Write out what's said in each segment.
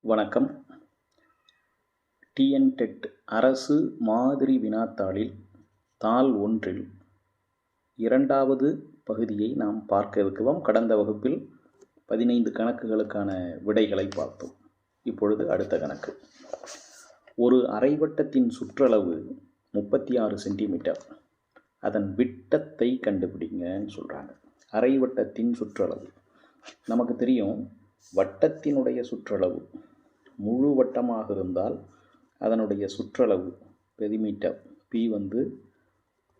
வணக்கம். டிஎன்டெட் அரசு மாதிரி வினாத்தாளில் தாள் 1இல் 2வது பகுதியை நாம் பார்க்க இருக்கிறோம். கடந்த வகுப்பில் 15 கணக்குகளுக்கான விடைகளை பார்த்தோம். இப்பொழுது அடுத்த கணக்கு. ஒரு அரைவட்டத்தின் சுற்றளவு 36 சென்டிமீட்டர். அதன் விட்டத்தை கண்டுபிடிங்கன்னு சொல்கிறாங்க. அரைவட்டத்தின் சுற்றளவு நமக்கு தெரியும். வட்டத்தினுடைய சுற்றளவு முழு வட்டமாக இருந்தால் அதனுடைய சுற்றளவு பெரிமீட்டர் P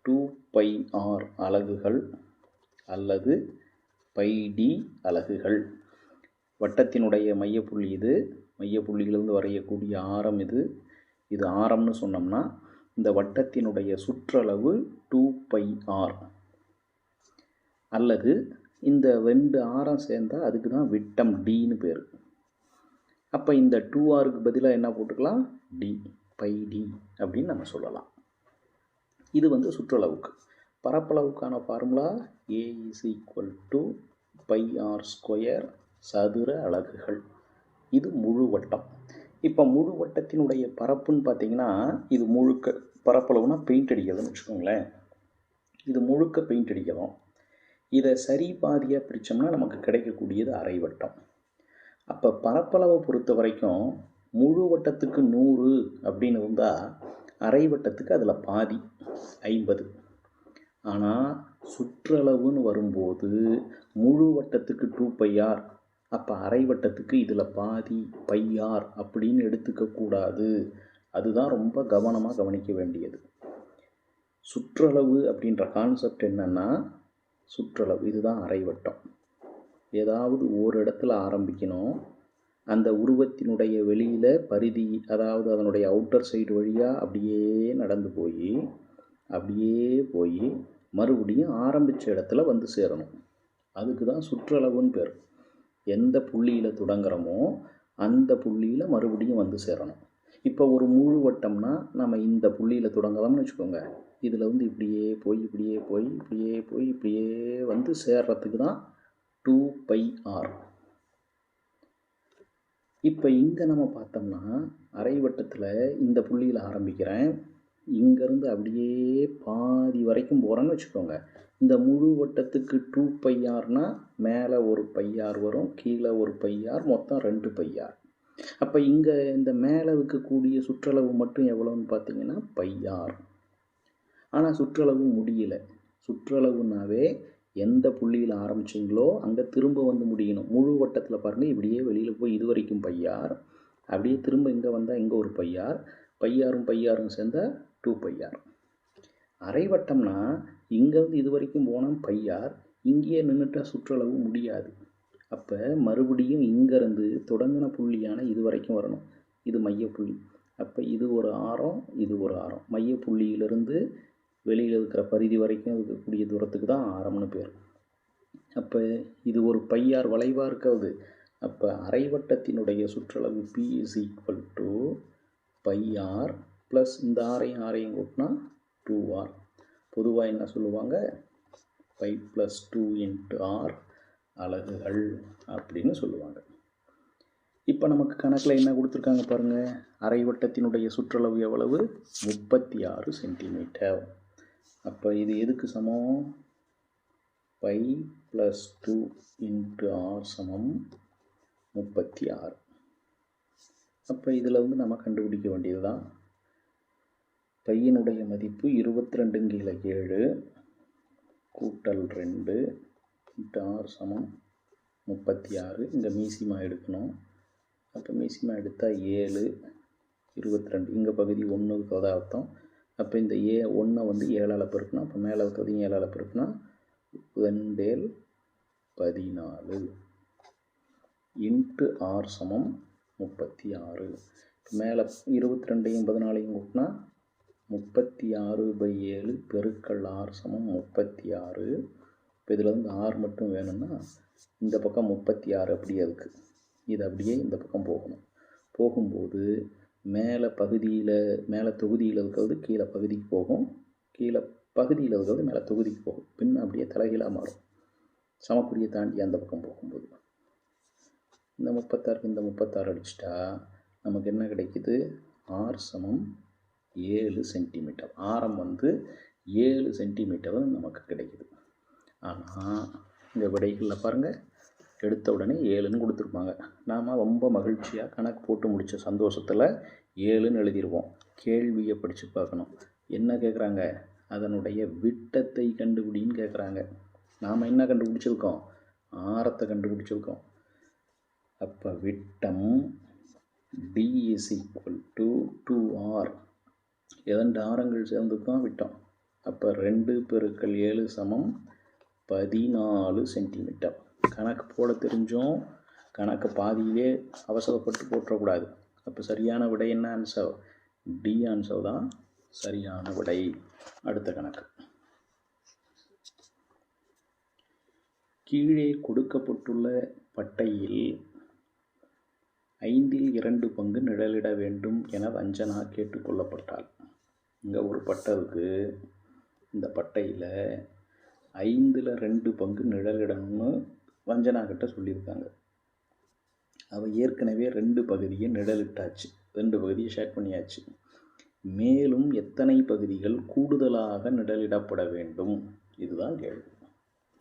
2πr அலகுகள் அல்லது πd அலகுகள். வட்டத்தினுடைய மையப்புள்ளி இது, மையப்புள்ளியிலிருந்து வரையக்கூடிய ஆரம் இது ஆரம்னு சொன்னோம்னா இந்த வட்டத்தினுடைய சுற்றளவு 2πr அல்லது இந்த 2 ஆரம் சேர்ந்தால் அதுக்கு தான் விட்டம் Dன்னு பேர். அப்போ இந்த 2rக்கு பதிலாக என்ன போட்டுக்கலாம்? D, πd அப்படின்னு நம்ம சொல்லலாம். இது சுற்றளவுக்கு. பரப்பளவுக்கான ஃபார்முலா A = πr² சதுர அலகுகள். இது முழு வட்டம். இப்போ முழு வட்டத்தினுடைய பரப்புன்னு பார்த்தீங்கன்னா இது முழுக்க பரப்பளவுனா பெயிண்ட் அடிக்கிறதுன்னு வச்சுக்கோங்களேன். இது முழுக்க பெயிண்ட் அடிக்கிறோம். இதை சரி பாதியாக பிரித்தோம்னா நமக்கு கிடைக்கக்கூடியது அரை வட்டம். அப்போ பரப்பளவை பொறுத்த வரைக்கும் முழு வட்டத்துக்கு 100 அப்படின்னு இருந்தால் அரை வட்டத்துக்கு அதில் பாதி 50. ஆனால் சுற்றளவுன்னு வரும்போது முழு வட்டத்துக்கு 2πr, அப்போ அரை வட்டத்துக்கு இதில் பாதி πr அப்படின்னு எடுத்துக்கக்கூடாது. அதுதான் ரொம்ப கவனமாக கவனிக்க வேண்டியது. சுற்றளவு அப்படின்ற கான்செப்ட் என்னென்னா, சுற்றளவு இதுதான் அரை வட்டம். ஏதாவது ஒரு இடத்துல ஆரம்பிக்கணும். அந்த உருவத்தினுடைய வெளியில் பரிதி, அதாவது அதனுடைய அவுட்டர் சைடு வழியாக அப்படியே நடந்து போய் மறுபடியும் ஆரம்பித்த இடத்துல வந்து சேரணும். அதுக்கு தான் சுற்றளவுன்னு பேர். எந்த புள்ளியில் தொடங்குறோமோ அந்த புள்ளியில் மறுபடியும் வந்து சேரணும். இப்போ ஒரு முழு வட்டம்னா நம்ம இந்த புள்ளியில் தொடங்கலாம்னு வச்சுக்கோங்க. இதில் இப்படியே போய் வந்து சேர்றதுக்கு தான் 2πr. இப்போ இங்கே நம்ம பார்த்தோம்னா அரை வட்டத்தில் இந்த புள்ளியில் ஆரம்பிக்கிறேன். இங்கேருந்து அப்படியே பாதி வரைக்கும் போகிறேன்னு வச்சுக்கோங்க. இந்த முழு வட்டத்துக்கு 2πrனா மேலே ஒரு πr வரும், கீழே ஒரு πr, மொத்தம் 2πr. அப்போ இங்கே இந்த மேலே இருக்கக்கூடிய சுற்றளவு மட்டும் எவ்வளோன்னு பார்த்தீங்கன்னா πr. ஆனால் சுற்றளவு முடியல. சுற்றளவுனாவே எந்த புள்ளியில் ஆரம்பிச்சிங்களோ அங்கே திரும்ப வந்து முடியணும். முழு வட்டத்தில் பாருங்கள், இப்படியே வெளியில் போய் இது வரைக்கும் πr, அப்படியே திரும்ப இங்கே வந்தால் இங்கே ஒரு πr, πrரும் சேர்ந்தால் 2πr. அரை வட்டம்னா இங்கேருந்து இது வரைக்கும் போனால் πr, இங்கேயே நின்றுட்டால் சுற்றளவு முடியாது. அப்போ மறுபடியும் இங்கேருந்து தொடங்கின புள்ளியான இது வரைக்கும் வரணும். இது மையப்புள்ளி. அப்போ இது ஒரு ஆரம், இது ஒரு ஆரம். மையப்புள்ளியிலிருந்து வெளியில் இருக்கிற பரிதி வரைக்கும் இருக்கக்கூடிய தூரத்துக்கு தான் ஆரம்னு பேர். அப்போ இது ஒரு πr வளைவாக இருக்காது. அப்போ அரை வட்டத்தினுடைய சுற்றளவு P = πr ப்ளஸ் இந்த ஆரையும் கூட்டினா 2r. பொதுவாக என்ன சொல்லுவாங்க? π + 2 × r அலகுகள் அப்படின்னு சொல்லுவாங்க. இப்போ நமக்கு கணக்கில் என்ன கொடுத்துருக்காங்க பாருங்கள். அரை வட்டத்தினுடைய சுற்றளவு எவ்வளவு? 36 சென்டிமீட்டர். அப்போ இது எதுக்கு சமம்? π + 2 × r = 36. அப்போ இதில் நம்ம கண்டுபிடிக்க வேண்டியது தான். பையனுடைய மதிப்பு 22/7 கூட்டல் 2 × r = 36. இங்கே மீசிமா எடுக்கணும். அப்போ மீசிமா எடுத்தால் 7, 22. இங்கே பகுதி 1 இருக்கிறதா அர்த்தம். அப்போ இந்த 1 7ஆல் பெருக்கணும். அப்போ மேலே இருக்கிறதையும் 7ஆல் பெருக்கினா 2 14 × r = 36. மேலே 22ஐயும் 14ஐயும் கூட்டினா 36/7 பெருக்கல் r = 36. இப்போ இதில் r மட்டும் வேணும்னா இந்த பக்கம் 36 அப்படியே இருக்குது. இது அப்படியே இந்த பக்கம் போகணும். போகும்போது மேலே தொகுதியில் இருக்கிறது கீழே பகுதிக்கு போகும், கீழே பகுதியில் இருக்கிறது மேலே தொகுதிக்கு போகும். பின் அப்படியே தலைகீழாக மாறும். சமக்குறியை தாண்டி அந்த பக்கம் போகும்போது இந்த 36க்கு இந்த 36 அடிச்சிட்டா நமக்கு என்ன கிடைக்குது? r சமம் 7 சென்டிமீட்டர். ஆரம் வந்து 7 சென்டிமீட்டர் நமக்கு கிடைக்குது. ஆனால் இந்த விடைகளில் பாருங்கள், எடுத்த உடனே 7ன்னு கொடுத்துருப்பாங்க. நாம் ரொம்ப மகிழ்ச்சியாக கணக்கு போட்டு முடித்த சந்தோஷத்தில் 7ன்னு எழுதிடுவோம். கேள்வியை படித்து பார்க்கணும். என்ன கேட்குறாங்க? அதனுடைய விட்டத்தை கண்டுபிடின்னு கேட்குறாங்க. நாம் என்ன கண்டுபிடிச்சிருக்கோம்? ஆரத்தை கண்டுபிடிச்சிருக்கோம். அப்போ விட்டம் d is equal to 2r. இரண்டு ஆரங்கள் சேர்ந்து தான் விட்டம். அப்போ 2 பெருக்கல் 7 சமம் 14 சென்டிமீட்டர். கணக்கு போட தெரிஞ்சோம், கணக்கு பாதியிலே அவசரப்பட்டு போட்டுறக்கூடாது. அப்போ சரியான விடை என்ன ஆன்சர்? டி ஆன்சர் தான் சரியான விடை. அடுத்த கணக்கு. கீழே கொடுக்கப்பட்டுள்ள பட்டையில் 2/5 நிழலிட வேண்டும் என வஞ்சனா கேட்டுக்கொள்ளப்பட்டாள். இங்கே ஒரு பட்டை இருக்குது. இந்த பட்டையில் 2/5 நிழலிடணும்னு வஞ்சனா கிட்ட சொல்லியிருக்காங்க. அவள் ஏற்கனவே 2 பகுதியை நிழலிட்டாச்சு, 2 பகுதியை ஷேர் பண்ணியாச்சு. மேலும் எத்தனை பகுதிகள் கூடுதலாக நிழலிடப்பட வேண்டும்? இதுதான் கேள்வி.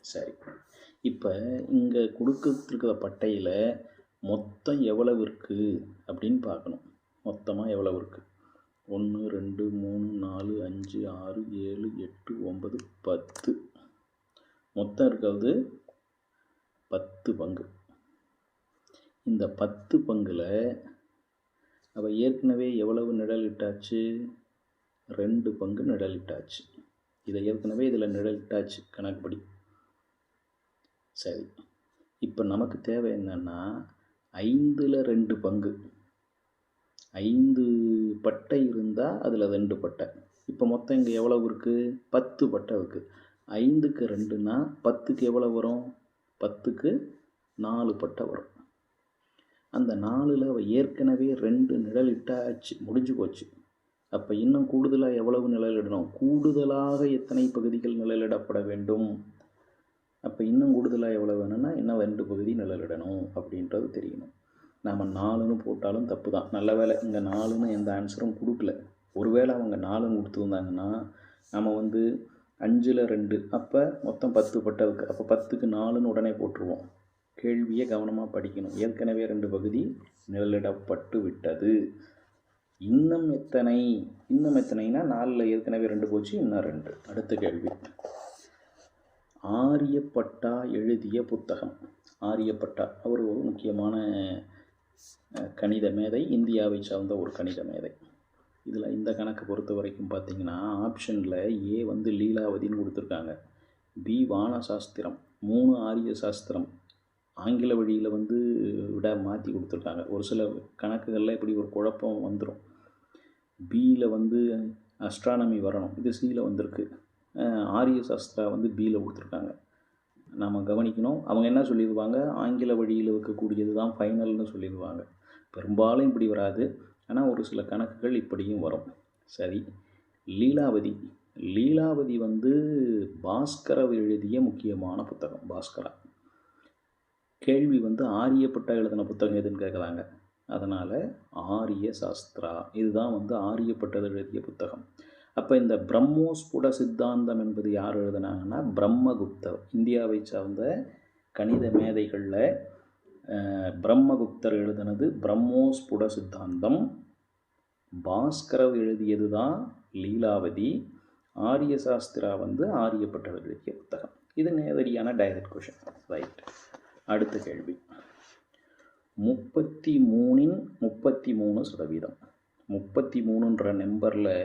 சரி, இப்போ இங்கே கொடுத்துருக்கிற பட்டையில் மொத்தம் எவ்வளவு இருக்குது அப்படின்னு பார்க்கணும். மொத்தமாக எவ்வளவு இருக்குது? 1 2 3 4 5 6 7 8 9 10. மொத்தம் இருக்கிறது 10 பங்கு. இந்த 10 பங்கில் அவள் ஏற்கனவே எவ்வளவு நிழலிட்டாச்சு? 2 பங்கு நிழலிட்டாச்சு. இதை ஏற்கனவே இதில் நிழலிட்டாச்சு கணக்குப்படி. சரி, இப்போ நமக்கு தேவை என்னன்னா 5/2 பங்கு. 5 பட்டை இருந்தால் அதில் 2 பட்டை. இப்போ மொத்தம் இங்கே எவ்வளவு இருக்குது? 10 பட்டை இருக்குது. 5க்கு 2னா 10க்கு எவ்வளோ வரும்? 10க்கு 4 பட்டை வரும். அந்த 4ல் அவள் ஏற்கனவே 2 நிழலிட்டாச்சு, முடிஞ்சு போச்சு. அப்போ இன்னும் கூடுதலாக எவ்வளவு நிழலிடணும்? கூடுதலாக எத்தனை பகுதிகள் நிழலிடப்பட வேண்டும்? அப்போ இன்னும் கூடுதலாக எவ்வளோ வேணும்னா இன்னும் 2 பகுதி நிழலிடணும் அப்படின்றது தெரியணும். நாம் 4ன்னு போட்டாலும் தப்பு தான். நல்ல வேலை இங்கே 4ன்னு எந்த ஆன்சரும் கொடுக்கல. ஒருவேளை அவங்க 4ன்னு கொடுத்துருந்தாங்கன்னா நம்ம 5ல் 2, அப்போ மொத்தம் 10 பட்டை இருக்குது. அப்போ 10க்கு 4ன்னு உடனே போட்டுருவோம். கேள்வியை கவனமாக படிக்கணும். ஏற்கனவே 2 பகுதி நிழலிடப்பட்டு விட்டது. இன்னும் எத்தனைனா 4ல் ஏற்கனவே 2 போச்சு, இன்னும் 2. அடுத்த கேள்வி. ஆரியப்பட்டா எழுதிய புத்தகம். ஆரியப்பட்டா அவர் ஒரு முக்கியமான கணித மேதை, இந்தியாவை சார்ந்த ஒரு கணித மேதை. இதில் இந்த கணக்கு பொறுத்த வரைக்கும் பார்த்திங்கன்னா ஆப்ஷனில் ஏ லீலாவதின்னு கொடுத்துருக்காங்க, பி வானசாஸ்திரம், 3 ஆரிய சாஸ்திரம், ஆங்கில வழியில் விட மாற்றி கொடுத்துருக்காங்க. ஒரு சில கணக்குகளில் இப்படி ஒரு குழப்பம் வந்துடும். பியில் அஸ்ட்ரானமி வரணும், இது சியில் வந்திருக்கு. ஆரிய சாஸ்திரா பியில் கொடுத்துருக்காங்க. நாம் கவனிக்கணும். அவங்க என்ன சொல்லிடுவாங்க? ஆங்கில வழியில் இருக்கக்கூடியது தான் ஃபைனல்னு சொல்லிடுவாங்க. பெரும்பாலும் இப்படி வராது, ஆனால் ஒரு சில கணக்குகள் இப்படியும் வரும். சரி, லீலாவதி பாஸ்கரர் எழுதிய முக்கியமான புத்தகம். பாஸ்கரா. கேள்வி ஆரியப்பட்டா எழுதின புத்தகம் எதுன்னு கேட்குறாங்க. அதனால் ஆரிய சாஸ்திரா இதுதான் ஆரியப்பட்டது எழுதிய புத்தகம். அப்போ இந்த பிரம்மோஸ்புட சித்தாந்தம் என்பது யார் எழுதினாங்கன்னா பிரம்மகுப்தர். இந்தியாவை சார்ந்த கணித மேதைகளில் பிரம்மகுப்தர் எழுதினது பிரம்மோஸ்புட சித்தாந்தம். பாஸ்கரர் எழுதியது தான் லீலாவதி. ஆரிய சாஸ்திரா ஆரியப்பட்டர் எழுதிய புத்தகம். இது நேரடியான டைரக்ட் கொஷின். ரைட். அடுத்த கேள்வி. 33ன் 33%. 33ன்ற நம்பரில்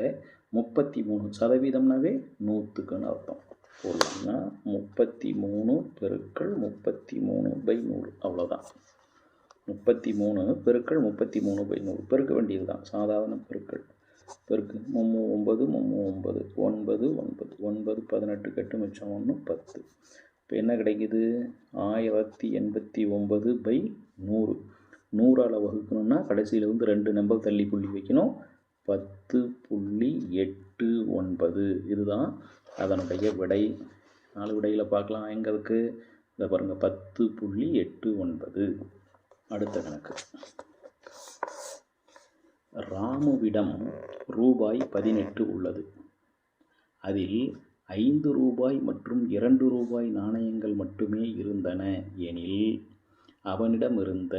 33%னாவே 100க்குன்னு அர்த்தம். போடலாம்னா 33 பெருக்கள் 33/100, அவ்வளோதான். 33 பெருக்கள் 33/100 பெருக்க வேண்டியது தான், சாதாரண பெருக்கள். பெருக்கு 9 9 9 9 18 கட்டு மிச்சம் 1 10. இப்போ என்ன கிடைக்குது? 1089/100. 100ஆல் வகுக்கணும்னா கடைசியில் 2 நம்பர் தள்ளி புள்ளி வைக்கணும். 10.89. இதுதான் அதனுடைய விடை. 4 விடையில் பார்க்கலாம். எங்கே இருக்குது? இதை பாருங்கள், 10.89. அடுத்த கணக்கு. ராமுவிடம் ரூபாய் 18 உள்ளது. அதில் 5 ரூபாய் மற்றும் 2 ரூபாய் நாணயங்கள் மட்டுமே இருந்தன எனில் அவனிடம் இருந்த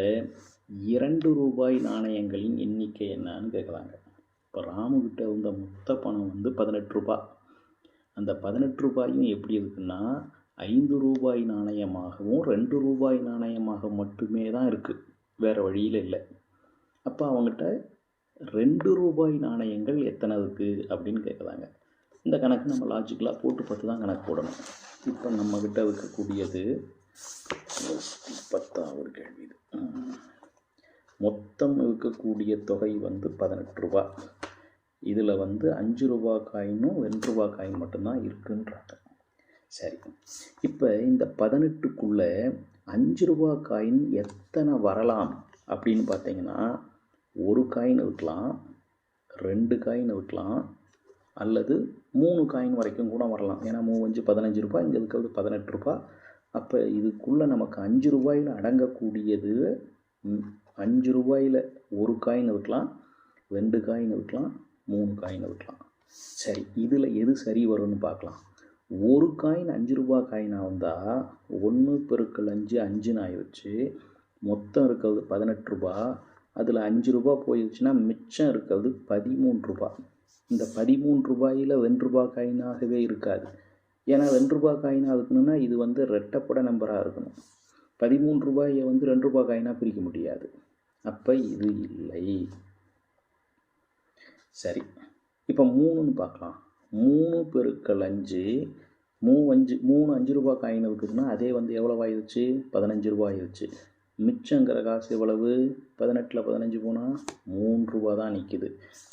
2 ரூபாய் நாணயங்களின் எண்ணிக்கை என்னன்னு கேட்குறாங்க. இப்போ ராமுகிட்ட இருந்த மொத்த பணம் 18 ரூபாய். அந்த 18 ரூபாயும் எப்படி இருக்குன்னா 5 ரூபாய் நாணயமாகவும் 2 ரூபாய் நாணயமாக மட்டுமே தான் இருக்குது, வேறு வழியில் இல்லை. அப்போ அவங்ககிட்ட 2 ரூபாய் நாணயங்கள் எத்தனை இருக்குது அப்படின்னு கேட்குறாங்க. இந்த கணக்கு நம்ம லாஜிக்கலாக போட்டு பார்த்து தான் கணக்கு போடணும். இப்போ நம்மக்கிட்ட இருக்கக்கூடியது 10வது கேள்வி. இது மொத்தம் இருக்கக்கூடிய தொகை 18 ரூபா. இதில் 5 ரூபா காயினும் 2 ரூபா காயின் மட்டும்தான் இருக்குன்றாங்க. சரி, இப்போ இந்த 18க்குள்ளே 5 ரூபா காயின் எத்தனை வரலாம் அப்படின்னு பார்த்தீங்கன்னா, 1 காயின் இருக்கலாம், 2 காயின் இருக்கலாம், அல்லது 3 காயின் வரைக்கும் கூட வரலாம். ஏன்னா 3 15 ரூபாய், இங்கே இருக்கிறது 18 ரூபாய். அப்போ இதுக்குள்ளே நமக்கு 5 ரூபாயில் அடங்கக்கூடியது 5 ரூபாயில் 1 காயின் இருக்கலாம், 2 காயின் இருக்கலாம், 3 காயின் இருக்கலாம். சரி, இதில் எது சரி வரும்னு பார்க்கலாம். 1 காயின் 5 ரூபா காயினாக வந்தால் 1 × 5 5ன்னு ஆயிடுச்சு. மொத்தம் இருக்கிறது 18 ரூபா. அதில் 5 ரூபா போயிடுச்சுன்னா மிச்சம் இருக்கிறது 13 ரூபா. இந்த 13 ரூபாயில் 2 ரூபா காயினாகவே இருக்காது. ஏன்னா 2 ரூபா காயினாக இருக்கணும்னா இது ரெட்டப்பட நம்பராக இருக்கணும். 13 ரூபாயை 2 ரூபா காயினாக பிரிக்க முடியாது. அப்போ இது இல்லை. சரி, இப்போ 3ன்னு பார்க்கலாம். 3 × 5 3 5 ரூபா காயின் இருக்குதுன்னா அதே எவ்வளோ ஆயிடுச்சு? 15 ரூபா ஆயிடுச்சு. மிச்சங்கிற காசு எவ்வளவு? 18ல் 15 போனால் 3 ரூபா தான் நிற்கிது.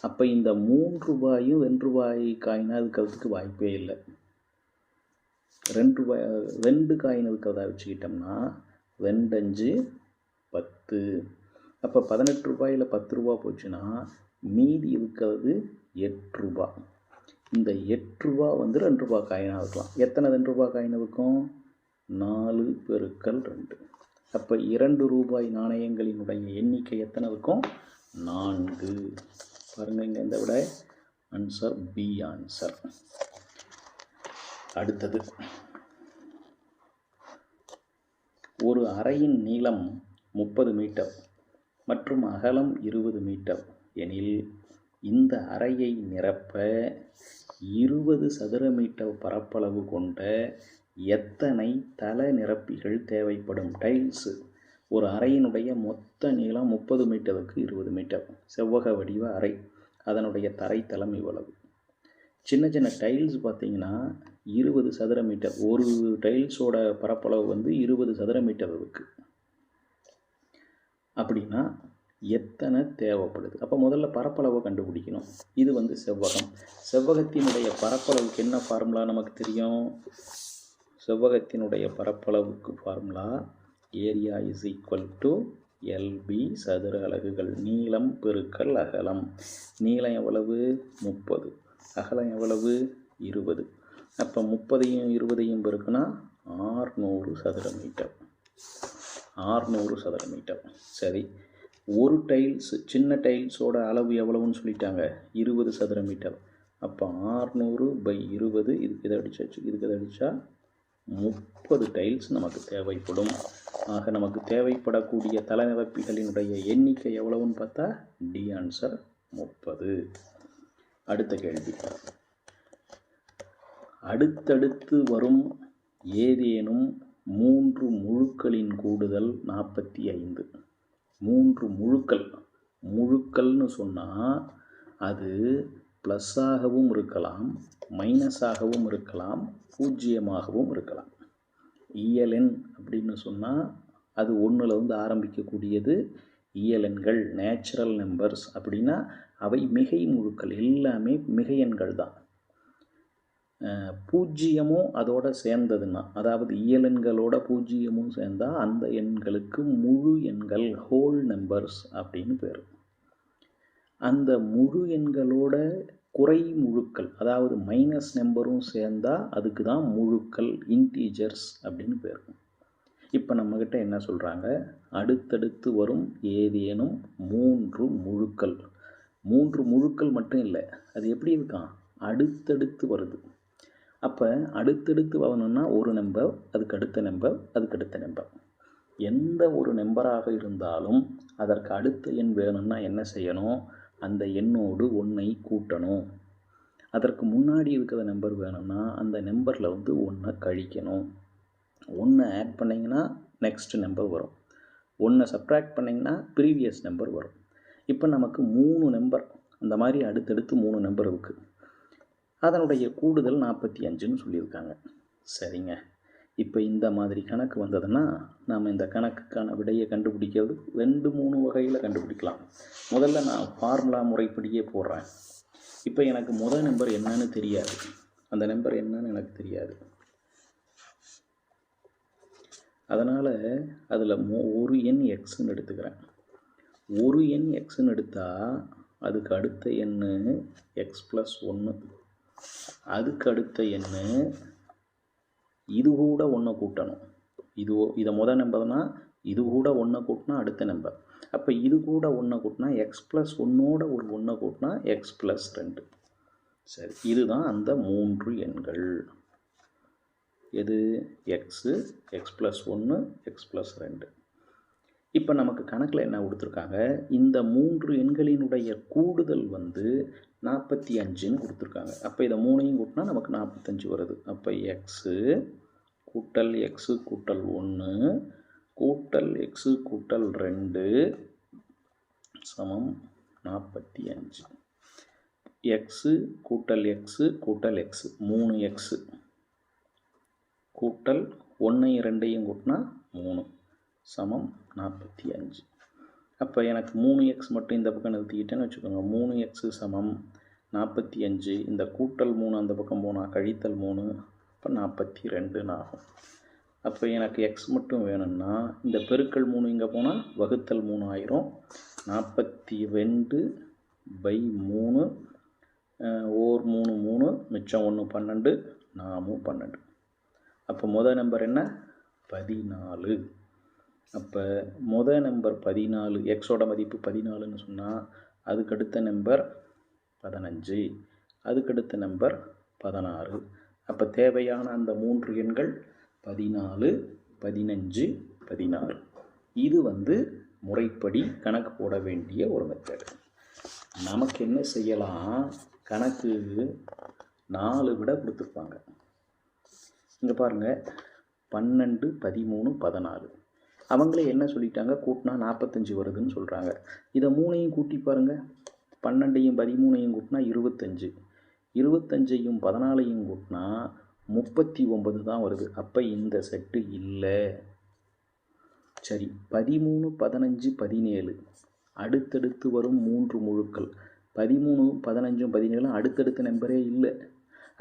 அப்போ இந்த 3 ரூபாயும் 2 ரூபாய் காயினாக இருக்கிறதுக்கு வாய்ப்பே இல்லை. 2 காயின் இருக்கிறதா வச்சுக்கிட்டோம்னா 2 5 10. அப்போ 18 ரூபாயில் 10 ரூபா போச்சுன்னா மீதி இருக்கிறது 8 ரூபா. இந்த 8 ரூபா 2 ரூபா காயினாக இருக்கலாம். எத்தனை 2 ரூபா காயின் இருக்கும்? 4 × 2. அப்போ 2 ரூபாய் நாணயங்களினுடைய எண்ணிக்கை எத்தனை இருக்கும்? 4. பாருங்கள், இங்கே இந்த விட ஆன்சர் பி ஆன்சர். அடுத்தது, ஒரு அறையின் நீளம் 30 மீட்டர் மற்றும் அகலம் 20 மீட்டர் எனில் இந்த அறையை நிரப்ப 20 சதுர மீட்டர் பரப்பளவு கொண்ட எத்தனை தள நிரப்பிகள் தேவைப்படும்? டைல்ஸு. ஒரு அறையினுடைய மொத்த நீளம் 30 மீட்டருக்கு 20 மீட்டர், செவ்வக வடிவ அறை. அதனுடைய தரைத்தளம் இவ்வளவு. சின்ன சின்ன டைல்ஸ் பார்த்திங்கன்னா 20 சதுர மீட்டர். ஒரு டைல்ஸோட பரப்பளவு 20 சதுர மீட்டர் இருக்குது. அப்படின்னா எத்தனை தேவைப்படுது? அப்போ முதல்ல பரப்பளவை கண்டுபிடிக்கணும். இது செவ்வகம். செவ்வகத்தினுடைய பரப்பளவுக்கு என்ன ஃபார்முலா நமக்கு தெரியும்? செவ்வகத்தினுடைய பரப்பளவுக்கு ஃபார்முலா ஏரியா = LB சதுர அலகுகள். நீளம் × அகலம். நீளம் எவ்வளவு? 30. அகலம் எவ்வளவு? 20. அப்போ 30ஐயும் 20ஐயும் பெருக்குனா 600 சதுர மீட்டர். 600 சதுர மீட்டர். சரி, ஒரு டைல்ஸ், சின்ன டைல்ஸோட அளவு எவ்வளவுன்னு சொல்லிட்டாங்க? 20 சதுர மீட்டர். அப்போ 600/20, இதுக்கு இதை அடிச்சாச்சு, இதுக்கு இதை அடித்தா 30 டைல்ஸ் நமக்கு தேவைப்படும். ஆக நமக்கு தேவைப்படக்கூடிய தளநிரப்பிகளினுடைய எண்ணிக்கை எவ்வளவுன்னு பார்த்தா டி ஆன்சர் 30. அடுத்த கேள்வி. அடுத்தடுத்து வரும் ஏதேனும் 3 முழுக்களின் கூடுதல் 45. 3 முழுக்கள்னு சொன்னால் அது ப்ளஸ்ஸாகவும் இருக்கலாம், மைனஸாகவும் இருக்கலாம், பூஜ்ஜியமாகவும் இருக்கலாம். இயலெண் அப்படின்னு சொன்னால் அது 1ல் ஆரம்பிக்கக்கூடியது இயலெண்கள், நேச்சுரல் நம்பர்ஸ். அப்படின்னா அவை மிகை முழுக்கள், எல்லாமே மிகை எண்கள் தான். பூஜ்ஜியமும் அதோட சேர்ந்ததுன்னா, அதாவது இயலெண்களோட பூஜ்ஜியமும் சேர்ந்தால் அந்த எண்களுக்கு முழு எண்கள், ஹோல் நம்பர்ஸ் அப்படின்னு பேர். அந்த முழு எண்களோட குறை முழுக்கள், அதாவது மைனஸ் நம்பரும் சேர்ந்தால் அதுக்கு தான் முழுக்கள், இன்டீஜர்ஸ் அப்படின்னு பேர். இப்போ நம்மக்கிட்ட என்ன சொல்கிறாங்க, அடுத்தடுத்து வரும் ஏதேனும் 3 முழுக்கள். 3 முழுக்கள் மட்டும் இல்லை, அது எப்படி இருக்கான், அடுத்தடுத்து வருது. அப்போ அடுத்தடுத்து வரணும்னா ஒரு நம்பர், அதுக்கு அடுத்த நம்பர், அதுக்கு அடுத்த நம்பர். எந்த ஒரு நம்பராக இருந்தாலும் அதற்கு அடுத்த எண் வேணும்னா என்ன செய்யணும், அந்த எண்ணோடு 1ஐ கூட்டணும். அதற்கு முன்னாடி இருக்கிற நம்பர் வேணும்னா அந்த நம்பரில் 1 கழிக்கணும். 1 ஆட் பண்ணிங்கன்னா நெக்ஸ்ட் நம்பர் வரும், 1 சப்ட்ராக்ட் பண்ணிங்கன்னா ப்ரீவியஸ் நம்பர் வரும். இப்போ நமக்கு 3 நம்பர், அந்த மாதிரி அடுத்தடுத்து 3 நம்பர் இருக்குது. அதனுடைய கூடுதல் 45ன்னு சொல்லியிருக்காங்க. சரிங்க, இப்போ இந்த மாதிரி கணக்கு வந்ததுன்னா நாம் இந்த கணக்குக்கான விடையை கண்டுபிடிக்கிறது 2-3 வகையில் கண்டுபிடிக்கலாம். முதல்ல நான் ஃபார்முலா முறைப்படியே போடுறேன். இப்போ எனக்கு முதல் நம்பர் என்னன்னு தெரியாது, அந்த நம்பர் என்னன்னு எனக்கு தெரியாது. அதனால் அதில் ஒரு எண் எக்ஸ்ன்னு எடுத்துக்கிறேன். ஒரு எண் எக்ஸ்ன்னு எடுத்தால் அதுக்கு அடுத்த எண் x+1, அதுக்கு அடுத்த எண் இது கூட 1 கூட்டணும். இதை முதல் நம்பர்னா இது கூட 1 கூட்டினா அடுத்த நம்பர். அப்போ இது கூட 1 கூட்டினா x+1ஓட ஒரு 1 கூட்டினா x+2. சரி, இதுதான் அந்த 3 எண்கள். எது, எக்ஸு, x+1, x+2. இப்போ நமக்கு கணக்கில் என்ன கொடுத்துருக்காங்க, இந்த 3 எண்களினுடைய கூடுதல் 45ன்னு கொடுத்துருக்காங்க. அப்போ இதை 3ஐயும் கூட்டினா நமக்கு 45 வருது. அப்போ எக்ஸு கூட்டல் எக்ஸு கூட்டல் 1 கூட்டல் எக்ஸு கூட்டல் 2 சமம் 45. எக்ஸு கூட்டல் எக்ஸு கூட்டல் எக்ஸு 3x கூட்டல் 1ஐயும் 2ஐயும் கூட்டினா 3 சமம் 45. அப்போ எனக்கு 3x மட்டும் இந்த பக்கம் நிறுத்திக்கிட்டேன்னு வச்சுக்கோங்க. 3x சமம் 45. இந்த கூட்டல் 3 அந்த பக்கம் போனால் கழித்தல் 3, அப்போ 42 ஆகும். அப்போ எனக்கு எக்ஸ் மட்டும் வேணும்னா இந்த பெருக்கல் 3 இங்கே போனால் வகுத்தல் 3 ஆயிரும். 42/3 ஓர் 3 3 மிச்சம் 1 12, 4 12. அப்போ முதல் நம்பர் என்ன, 14. அப்போ முதல் நம்பர் 14, எக்ஸோட மதிப்பு 14ன்னு சொன்னால் அதுக்கடுத்த நம்பர் 15, அதுக்கடுத்த நம்பர் 16. அப்போ தேவையான அந்த 3 எண்கள் 14, 15, 16. இது முறைப்படி கணக்கு போட வேண்டிய ஒரு மெத்தட். நமக்கு என்ன செய்யலாம், கணக்கு 4 விட கொடுத்துருப்பாங்க. இங்கே பாருங்கள், 12, 13, 14. அவங்களே என்ன சொல்லிட்டாங்க, கூட்டினா 45 வருதுன்னு சொல்கிறாங்க. இதை 3ஐயும் கூட்டி பாருங்கள். 12ஐயும் 13ஐயும் கூட்டினா 25, 25ஐயும் 14ஐயும் கூட்டினா 39 தான் வருது. அப்போ இந்த செட்டு இல்லை. சரி, 13, 15, 17 அடுத்தடுத்து வரும் 3 முழுக்கள். 13, 15, 17 அடுத்தடுத்த நம்பரே இல்லை.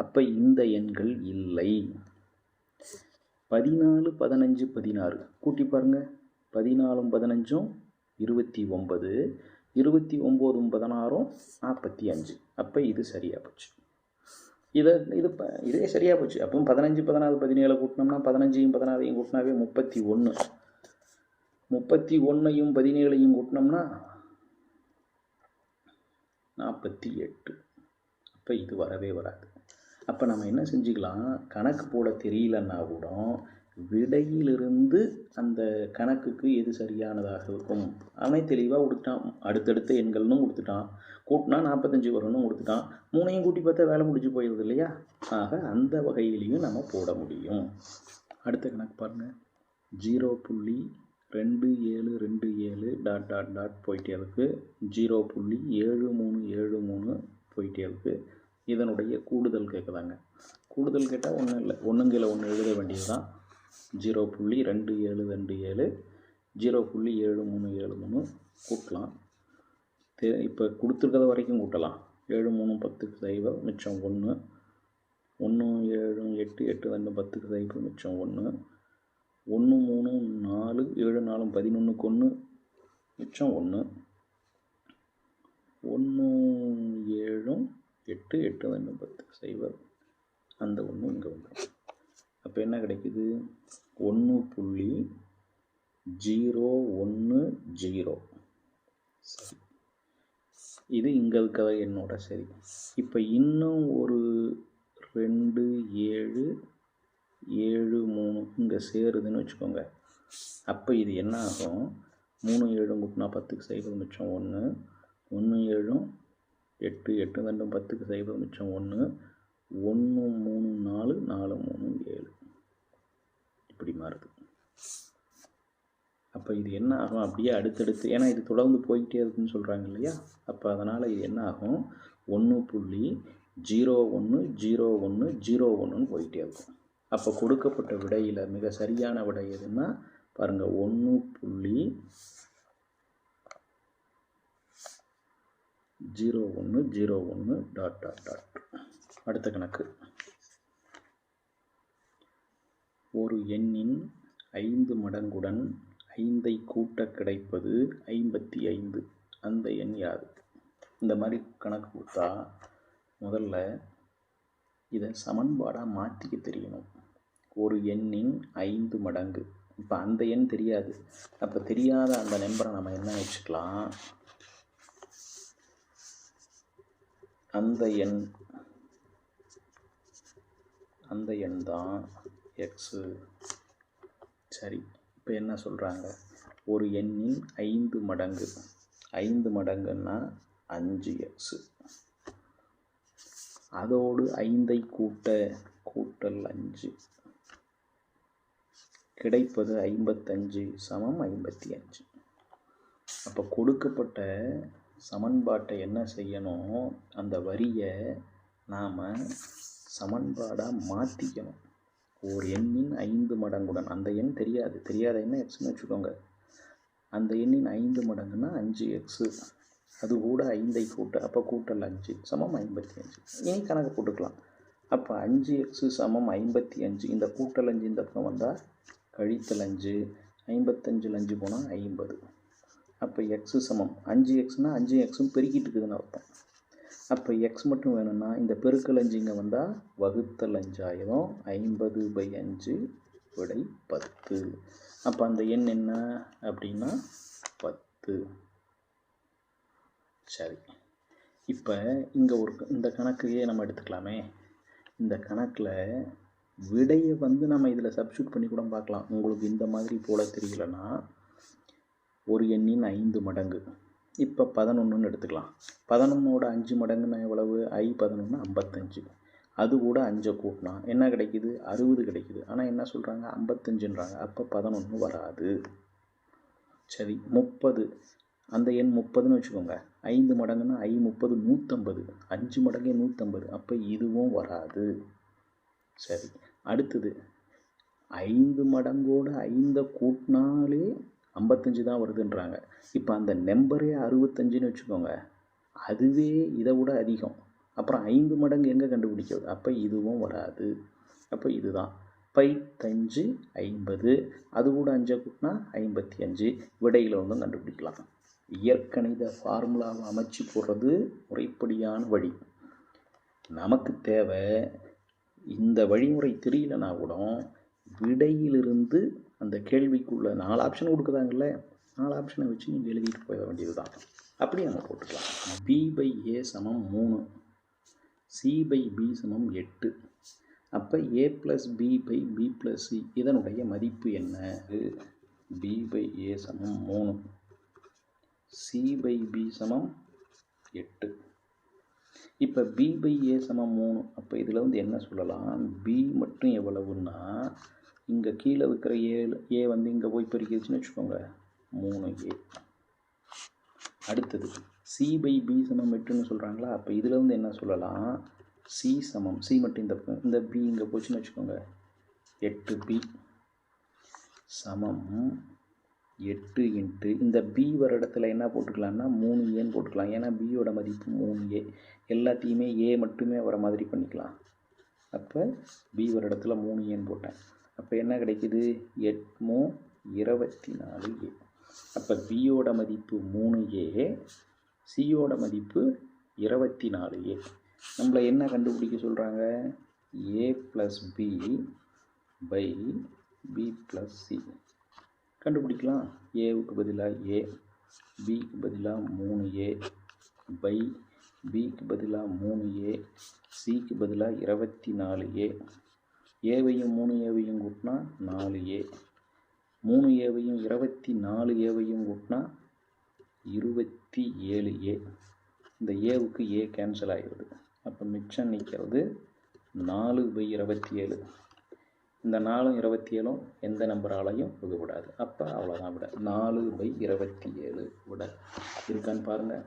அப்போ இந்த எண்கள் இல்லை. 14, 15, 16 கூட்டி பாருங்கள். 14, 15, 29, 29, 16, 45. அப்போ இது சரியாக போச்சு. இதே சரியாக போச்சு. அப்போ 15, 14, 17 கூட்டினோம்னா 15ஐயும் 16ஐயும் கூட்டினாவே 31. 31ஐயும் 17ஐயும் கூட்டினோம்னா 48. அப்போ இது வரவே வராது. அப்போ நம்ம என்ன செஞ்சுக்கலாம், கணக்கு போட தெரியலன்னா கூட விடையிலிருந்து அந்த கணக்குக்கு எது சரியானதாக இருக்கும் அவனே தெளிவாக கொடுத்துட்டான். அடுத்தடுத்த எண்கள்னு கொடுத்துட்டான், கூட்டினா 45 வரணும்னு கொடுத்துட்டான். 3ஐயும் கூட்டி பார்த்தா வேலை முடிஞ்சு போயிடுது இல்லையா. ஆக அந்த வகையிலையும் நம்ம போட முடியும். அடுத்த கணக்கு பாருங்கள். 0.2727 ... போயிட்டே இருக்குது. 0.7373 போயிட்டே இருக்குது. இதனுடைய கூடுதல் கேட்குதாங்க. கூடுதல் கேட்டால் ஒன்றும் இல்லை, ஒன்றுங்கில 1 எழுத வேண்டியது தான். 0.2727 0.7373 கூட்டலாம். இப்போ கொடுத்துருக்கத வரைக்கும் கூட்டலாம். 7 3 10 0 மிச்சம் 1, 1 7 8 8 2 10 0 மிச்சம் 1, 1 3 4 7 4 11க்கு 1 மிச்சம் 1, 1 7 8 8 2 10 0 அந்த 1 இங்கே வந்துடும். அப்போ என்ன கிடைக்குது, 1.7373 0 1 0. சரி, இது இங்கே இருக்கிற எண்ணோட சரி. இப்போ இன்னும் ஒரு 2 7 7 3 இங்கே சேருதுன்னு வச்சுக்கோங்க. அப்போ இது என்ன ஆகும்? 3 7 கூட்டினா 10க்கு சைபர் மிச்சம் 1, 1 7 8 8 2 10க்கு சைபர் மிச்சம் 1, 1 3 4 4 3 7 இப்படி மாறுது. அப்போ இது என்ன ஆகும்? அப்படியே அடுத்தடுத்து, ஏன்னா இது தொடர்ந்து போய்கிட்டே இருக்குன்னு சொல்கிறாங்க இல்லையா? அப்போ அதனால் இது என்ன ஆகும்? 1.010101ன்னு போயிட்டே இருக்கும். அப்போ கொடுக்கப்பட்ட விடையில் மிக சரியான விடை எதுன்னா பாருங்கள், 1.0101 டாட் டாட் டாட். அடுத்த கணக்கு. ஒரு எண்ணின் 5 மடங்குடன் 5ஐ கூட்ட கிடைப்பது 55. அந்த எண் யாது? இந்த மாதிரி கணக்கு கொடுத்தா முதல்ல இதை சமன்பாடாக மாற்றிக்க தெரியணும். ஒரு எண்ணின் 5 மடங்கு. இப்போ அந்த எண் தெரியாது. அப்போ தெரியாத அந்த நம்பரை நம்ம என்ன வச்சுக்கலாம்? அந்த எண் தான் எக்ஸு. சரி, இப்போ என்ன சொல்கிறாங்க? ஒரு எண்ணின் 5 மடங்கு. 5 மடங்குன்னா 5x. அதோடு 5ஐ கூட்டல் 5 கிடைப்பது 55 சமம் 55. அப்போ கொடுக்கப்பட்ட சமன்பாட்டை என்ன செய்யணும்? அந்த வரியை நாம் சமன்பாடாக மாற்றிக்கணும். ஒரு எண்ணின் 5 மடங்குடன், அந்த எண் தெரியாத எண்ணை எக்ஸ்னு வச்சுக்கோங்க. அந்த எண்ணின் 5 மடங்குன்னா 5x, அது கூட 5ஐ அப்போ கூட்டல் 5 சமம் 55. இனி கணக்கு போட்டுக்கலாம். அப்போ 5x சமம் 55. இந்த கூட்டல் 5 இந்த பக்கம் வந்தால் கழித்தல் 5, 55 5 போனால் 50. அப்போ எக்ஸு சமம் 5xனா 5xம் பெருக்கிட்டு இருக்குதுன்னு அர்த்தம். அப்போ எக்ஸ் மட்டும் வேணும்னா இந்த பெருக்கல் 5 இங்கே வந்தால் வகுத்தல் 5 ஆயிரும். 50/5 விடை 10. அப்போ அந்த எண் என்ன அப்படின்னா 10. சரி, இப்போ இங்கே இந்த கணக்கையே நம்ம எடுத்துக்கலாமே. இந்த கணக்கில் விடையை நம்ம இதில் சப்ஸ்டியூட் பண்ணி கூட பார்க்கலாம். உங்களுக்கு இந்த மாதிரி போல தெரியலன்னா ஒரு எண்ணின் 5 மடங்கு. இப்போ 11ன்னு எடுத்துக்கலாம். 11ஓட 5 மடங்குன்னா எவ்வளவு? 11ன்னா 55. அது கூட 5 கூட்டினா என்ன கிடைக்குது? 60 கிடைக்குது. ஆனால் என்ன சொல்கிறாங்க? 55ன்றாங்க. அப்போ 11 வராது. சரி, 30. அந்த எண் 30ன்னு வச்சுக்கோங்க. 5 மடங்குன்னா 30 150. 5 மடங்கே 150. அப்போ இதுவும் வராது. சரி, அடுத்தது 5 மடங்கோட 5 கூட்டினாலே 55 தான் வருதுன்றாங்க. இப்போ அந்த நம்பரே 65ன்னு வச்சுக்கோங்க. அதுவே இதை விட அதிகம். அப்புறம் 5 மடங்கு எங்கே கண்டுபிடிக்கிறது? அப்போ இதுவும் வராது. அப்போ இதுதான் 5 50. அது கூட 5 கூட்டினா 55. விடையில் கண்டுபிடிக்கலாம். இயற்கணித ஃபார்முலாவை அமைச்சு போடுறது முறைப்படியான வழி. நமக்கு தேவை இந்த வழிமுறை தெரியலனா கூட விடையிலிருந்து அந்த கேள்விக்குள்ள 4 ஆப்ஷன் கொடுக்குறாங்கல்ல, 4 ஆப்ஷனை வச்சு நீங்கள் எழுதிட்டு போயிட வேண்டியது தான். அப்படி நம்ம போட்டுக்கலாம். b/a சமம் 3, c/b சமம் 8. அப்போ a + b/b + c இதனுடைய மதிப்பு என்ன? b/a சமம் 3, c/b சமம் 8. இப்போ b/a சமம் 3. அப்போ இதில் என்ன சொல்லலாம்? b மட்டும் எவ்வளவுன்னா இங்கே கீழே இருக்கிற a இங்கே போய் பெருக்கிடுச்சுன்னு வச்சுக்கோங்க, 3a. அடுத்தது c/b சமம் 8ன்னு சொல்கிறாங்களா? அப்போ இதில் என்ன சொல்லலாம்? c சமம், c மட்டும் இந்த b இங்கே போச்சுன்னு வச்சுக்கோங்க, 8b சமம் 8 இன்ட்டு இந்த b வர இடத்துல என்ன போட்டுக்கலாம்னா 3aன்னு போட்டுக்கலாம். ஏன்னா bயோட மதிப்பு 3a. எல்லாத்தையுமே a மட்டுமே வர மாதிரி பண்ணிக்கலாம். அப்போ b வர இடத்துல 3aன்னு போட்டேன். அப்போ என்ன கிடைக்குது? 8 24a. அப்போ bயோட மதிப்பு 3a, cயோட மதிப்பு 24a. நம்மளை என்ன கண்டுபிடிக்க சொல்கிறாங்க? a + b/b + c. கண்டுபிடிக்கலாம். ஏவுக்கு பதிலாக ஏ, பிக்கு பதிலாக 3a பை பிக்கு பதிலாக 3a, சிக்கு பதிலாக 24a, ஏவையும் 3aவையும் கூட்டினா 4a, 3aவையும் 24aவையும் கூட்டினா 27a. இந்த ஏவுக்கு ஏ கேன்சல் ஆகிடுது. அப்போ மிச்சம் நிற்கிறது 4/27. இந்த 4 27 எந்த நம்பராலையும் வகுப்படாது. அப்போ அவ்வளோதான் விட. 4/27 விட இருக்கான்னு பாருங்கள்.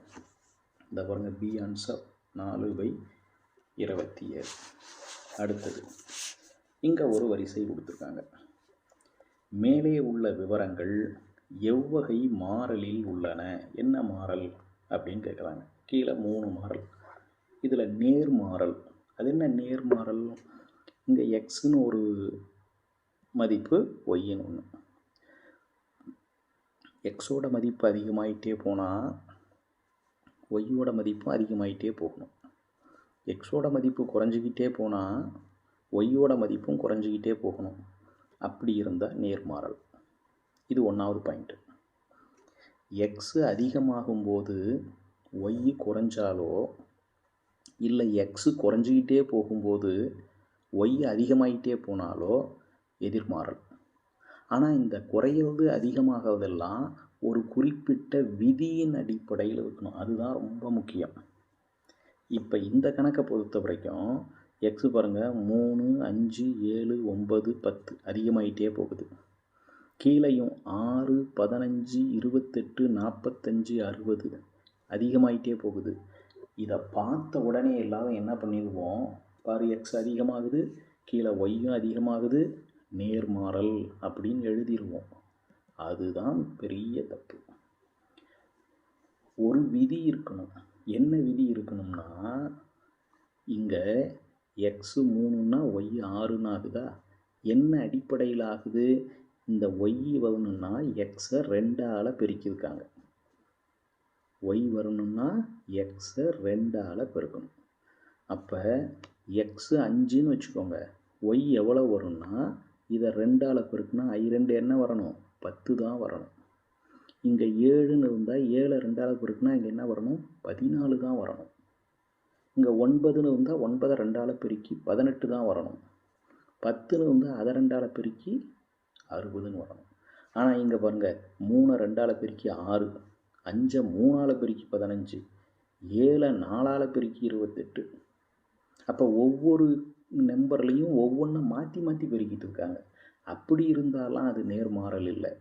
இந்த பாருங்கள், பி ஆன்சர் 4/27. அடுத்தது இங்கே ஒரு வரிசை கொடுத்துருக்காங்க. மேலே உள்ள விவரங்கள் எவ்வகை மாறலில் உள்ளன? என்ன மாறல் அப்படின்னு கேட்குறாங்க. கீழே 3 மாறல். இதில் நேர்மாறல். அது என்ன நேர்மாறல்? இங்கே எக்ஸ்னு ஒரு மதிப்பு, ஒய்ன்னு ஒன்று. எக்ஸோட மதிப்பு அதிகமாகிட்டே போனால் ஒய்யோட மதிப்பும் அதிகமாகிட்டே போகணும். எக்ஸோட மதிப்பு குறைஞ்சிக்கிட்டே போனால் ஒய்யோட மதிப்பும் குறைஞ்சிக்கிட்டே போகணும். அப்படி இருந்தால் நேர்மாறல். இது 1வது பாயிண்ட்டு. எக்ஸு அதிகமாகும்போது ஒய் குறைஞ்சாலோ இல்லை எக்ஸு குறைஞ்சிக்கிட்டே போகும்போது ஒய் அதிகமாகிட்டே போனாலோ எதிர்மாறல். ஆனால் இந்த குறையிறது அதிகமாகிறதெல்லாம் ஒரு குறிப்பிட்ட விதியின் அடிப்படையில் இருக்கணும். அதுதான் ரொம்ப முக்கியம். இப்போ இந்த கணக்கை பொறுத்த வரைக்கும் எக்ஸு பாருங்கள், 3, 5, 7, 9, 10 அதிகமாகிட்டே போகுது. கீழையும் 6, 15, 28, 45, 60 அதிகமாகிட்டே போகுது. இதை பார்த்த உடனே எல்லாரும் என்ன பண்ணிடுவோம், பாரு எக்ஸ் அதிகமாகுது, கீழே ஒய்யும் அதிகமாகுது, நேர்மாறல் அப்படின்னு எழுதிடுவோம். அதுதான் பெரிய தப்பு. ஒரு விதி இருக்கணும். என்ன விதி இருக்கணும்னா, இங்கே எக்ஸு 3ன்னா ஒய் 6ன்னு ஆகுதா? என்ன அடிப்படையில் ஆகுது? இந்த ஒய் வரணும்னா எக்ஸை 2ஆல் பெருக்கியிருக்காங்க. ஒய் வரணும்னா எக்ஸை 2ஆல் பெருக்கணும். அப்போ எக்ஸு 5ன்னு வச்சுக்கோங்க. ஒய் எவ்வளோ வரும்னா இதை 2ஆல் பெருக்குனா I2 என்ன வரணும்? 10 தான் வரணும். இங்கே 7ன்னு இருந்தால் 7 2ஆல் பெருக்குனா இங்கே என்ன வரணும்? 14 தான் வரணும். இங்கே 9ன்னு இருந்தால் 9 2ஆல் பெருக்கி 18 தான் வரணும். 10ன்னு இருந்தால் அதை 2ஆல் பெருக்கி 60ன்னு வரணும். ஆனால் இங்கே பாருங்கள், 3 2ஆல் பெருக்கி 6, 5 3ஆல் பெருக்கி 15, 7 4ஆல் பெருக்கி 28. அப்போ ஒவ்வொரு நம்பர்லேயும் ஒவ்வொன்றும் மாற்றி மாற்றி பெருக்கிட்டு இருக்காங்க. அப்படி இருந்தாலாம் அது நேர்மாறல் இல்லை.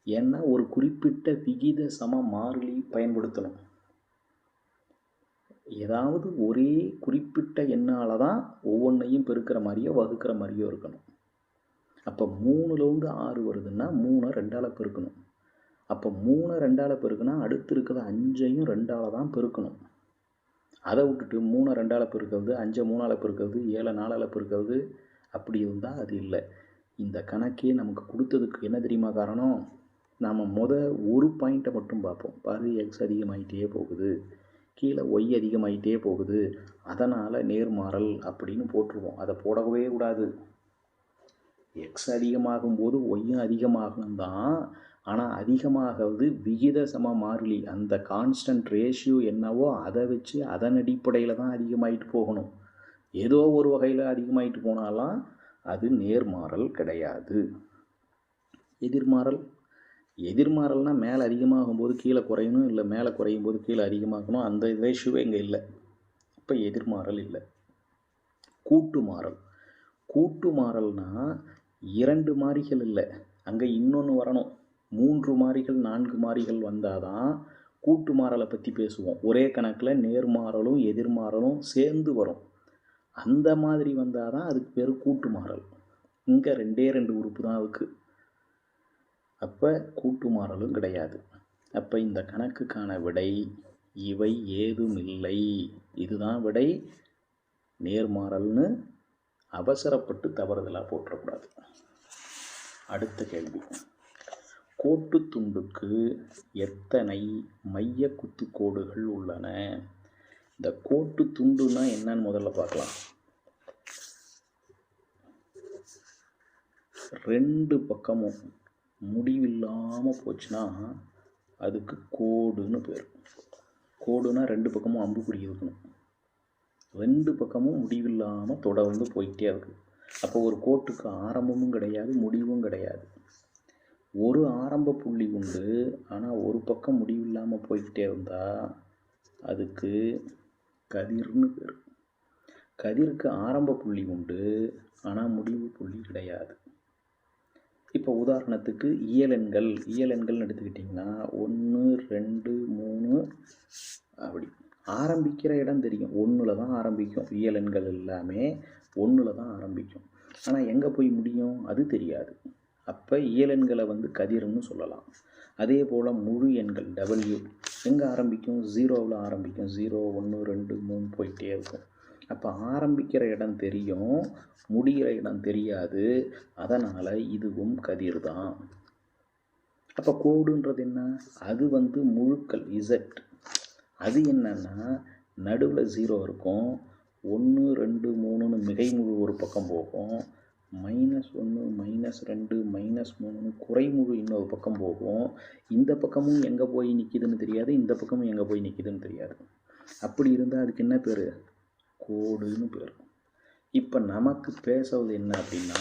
ஏன்னா ஒரு குறிப்பிட்ட விகித சம மாறிலி பயன்படுத்தணும். ஏதாவது ஒரே குறிப்பிட்ட எண்ணால் தான் ஒவ்வொன்றையும் பெருக்கிற மாதிரியோ வகுக்கிற மாதிரியோ இருக்கணும். அப்போ 3லேருந்து 6 வருதுன்னா 3 2ஆல் பெருக்கணும். அப்போ 3 2ஆல் பெருக்குனா அடுத்து இருக்கிற 5ஐயும் 2ஆல் தான் பெருக்கணும். அதை விட்டுட்டு 3 2ஆல் பெருக்கிறது, 5 3ஆல் பெருக்கிறது, 7 4ஆல் பெருக்கிறது அப்படி இருந்தால் அது இல்லை. இந்த கணக்கே நமக்கு கொடுத்ததுக்கு என்ன தெரியுமா காரணம்? நாம் ஒரு பாயிண்ட்டை மட்டும் பார்ப்போம். பாரு, எக்ஸ் அதிகமாகிட்டே போகுது, கீழே ஒய் அதிகமாகிட்டே போகுது, அதனால் நேர்மாறல் அப்படின்னு போட்டுருவோம். அதை போடவே கூடாது. எக்ஸ் அதிகமாகும் போது ஒய்யும் அதிகமாகணும் தான். ஆனால் அதிகமாகிறது விகித சம மாறிலி, அந்த கான்ஸ்டன்ட் ரேஷியோ என்னவோ அதை வச்சு அதன் அடிப்படையில் தான் அதிகமாகிட்டு போகணும். ஏதோ ஒரு வகையில் அதிகமாகிட்டு போனாலாம் அது நேர்மாறல் கிடையாது. எதிர்மாறல்னால் மேலே அதிகமாகும் போது கீழே குறையணும், இல்லை மேலே குறையும் போது கீழே அதிகமாகணும். அந்த ரேஷியோவே இங்கே இல்லை. இப்போ எதிர்மாறல் இல்லை. கூட்டு மாறல்னால் 2 மாறிகள் இல்லை, அங்கே இன்னொன்று வரணும். 3 மாறிகள் 4 மாறிகள் வந்தால் தான் கூட்டு மாறலை பற்றி பேசுவோம். ஒரே கணக்கில் நேர்மாறலும் எதிர்மாறலும் சேர்ந்து வரும். அந்த மாதிரி வந்தால் தான் அதுக்கு பேர் கூட்டு மாறல். இங்கே 2 உறுப்பு தான் இருக்குது. அப்போ கூட்டு மாறலும் கிடையாது. அப்போ இந்த கணக்குக்கான விடை இவை ஏதும் இல்லை. இதுதான் விடை. நேர்மாறல்னு அவசரப்பட்டு தவறுதலாக போற்றக்கூடாது. அடுத்த கேள்வி, கோட்டு துண்டுக்கு எத்தனை மைய குத்துக்கோடுகள் உள்ளன? இந்த கோட்டு துண்டுனா என்னன்னு முதல்ல பார்க்கலாம். 2 பக்கமும் முடிவில்லாமல் போச்சுன்னா அதுக்கு கோடுன்னு பேர். கோடுனா 2 பக்கமும் அம்புக்குறி இருக்கணும். 2 பக்கமும் முடிவில்லாமல் தொடர்ந்து போயிட்டே இருக்குது. அப்போ ஒரு கோட்டுக்கு ஆரம்பமும் கிடையாது, முடிவும் கிடையாது. ஒரு ஆரம்ப புள்ளி உண்டு, ஆனால் ஒரு பக்கம் முடிவில்லாமல் போய்கிட்டே இருந்தால் அதுக்கு கதிர்னு பேர். கதிருக்கு ஆரம்ப புள்ளி உண்டு, ஆனால் முடிவு புள்ளி கிடையாது. இப்போ உதாரணத்துக்கு இயலெண்கள்னு எடுத்துக்கிட்டிங்கன்னா 1 2 3 அப்படி ஆரம்பிக்கிற இடம் தெரியும். 1ல் தான் ஆரம்பிக்கும். இயலெண்கள் எல்லாமே 1ல் தான் ஆரம்பிக்கும். ஆனால் எங்கே போய் முடியும் அது தெரியாது. அப்போ இயலெண்களை கதிர்னு சொல்லலாம். அதே போல் முழு எண்கள் W எங்கே ஆரம்பிக்கும்? 0வில் ஆரம்பிக்கும். 0 1 2 3 போயிட்டே இருக்கும். அப்போ ஆரம்பிக்கிற இடம் தெரியும், முடிகிற இடம் தெரியாது. அதனால் இதுவும் கதிர் தான். அப்போ கோடுன்றது என்ன? அது முழுக்கள் Z. அது என்னன்னா நடுவில் 0 இருக்கும். 1 2 3ன்னு மிகை முழு ஒரு பக்கம் போகும். -1 -2 -3ன்னு குறைமுழு இன்னொரு பக்கம் போகும். இந்த பக்கமும் எங்கே போய் நிற்கிதுன்னு தெரியாது, இந்த பக்கமும் எங்கே போய் நிற்கிதுன்னு தெரியாது. அப்படி இருந்தால் அதுக்கு என்ன பேர்? கோடுன்னு பேர். இப்போ நமக்கு பேசுவது என்ன அப்படின்னா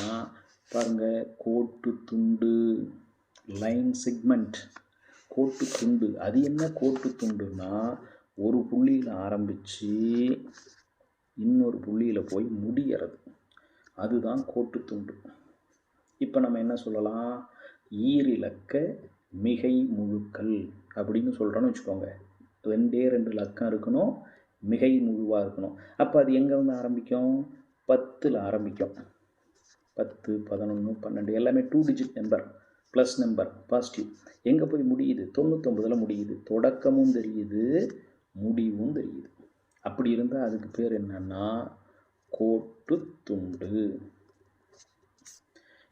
பாருங்கள், கோட்டு துண்டு, லைன் செக்மெண்ட். கோட்டு துண்டு அது என்ன? கோட்டு துண்டுன்னா ஒரு புள்ளியில் ஆரம்பித்து இன்னொரு புள்ளியில் போய் முடிகிறது. அதுதான் கோட்டு துண்டு. இப்போ நம்ம என்ன சொல்லலாம்? ஈரிலக்க மிகை முழுக்கள் அப்படின்னு சொல்கிறோன்னு வச்சுக்கோங்க. 2 இலக்கம் இருக்கணும், மிகை முழுவாக இருக்கணும். அப்போ அது எங்கே ஆரம்பிக்கும்? 10ல் ஆரம்பிக்கும். 10 11 12 எல்லாமே 2 digit number, plus number, positive. எங்கே போய் முடியுது? 99ல் முடியுது. தொடக்கமும் தெரியுது, முடிவும் தெரியுது. அப்படி இருந்தால் அதுக்கு பேர் என்னன்னா கோட்டு துண்டு.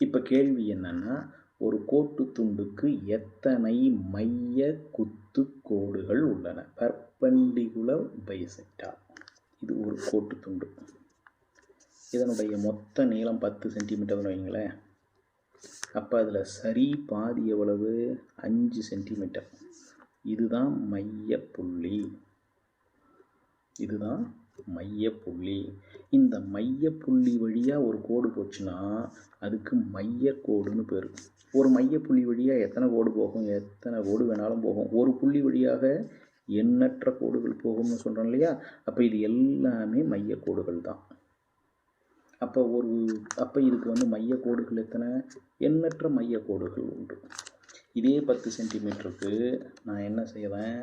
இப்போ கேள்வி என்னன்னா, ஒரு கோட்டு துண்டுக்கு எத்தனை மைய குத்து கோடுகள் உள்ளன? Perpendicular bisector. இது ஒரு கோட்டு துண்டு. இதனுடைய மொத்த நீளம் 10 சென்டிமீட்டர்னு வைங்களேன். அப்போ அதில் சரி பாதி எவ்வளவு? 5 சென்டிமீட்டர். இதுதான் மையப்புள்ளி. இதுதான் மையப்புள்ளி. இந்த மையப்புள்ளி வழியாக ஒரு கோடு போச்சுன்னா அதுக்கு மையக்கோடுன்னு பேர். ஒரு மையப்புள்ளி வழியாக எத்தனை கோடு போகும்? எத்தனை கோடு வேணாலும் போகும். ஒரு புள்ளி வழியாக எண்ணற்ற கோடுகள் போகும்னு சொல்கிறோம் இல்லையா? அப்போ இது எல்லாமே மையக்கோடுகள் தான். அப்போ இதுக்கு மையக்கோடுகள் எத்தனை? எண்ணற்ற மையக்கோடுகள் உண்டு. இதே 10 சென்டிமீட்டருக்கு நான் என்ன செய்வேன்?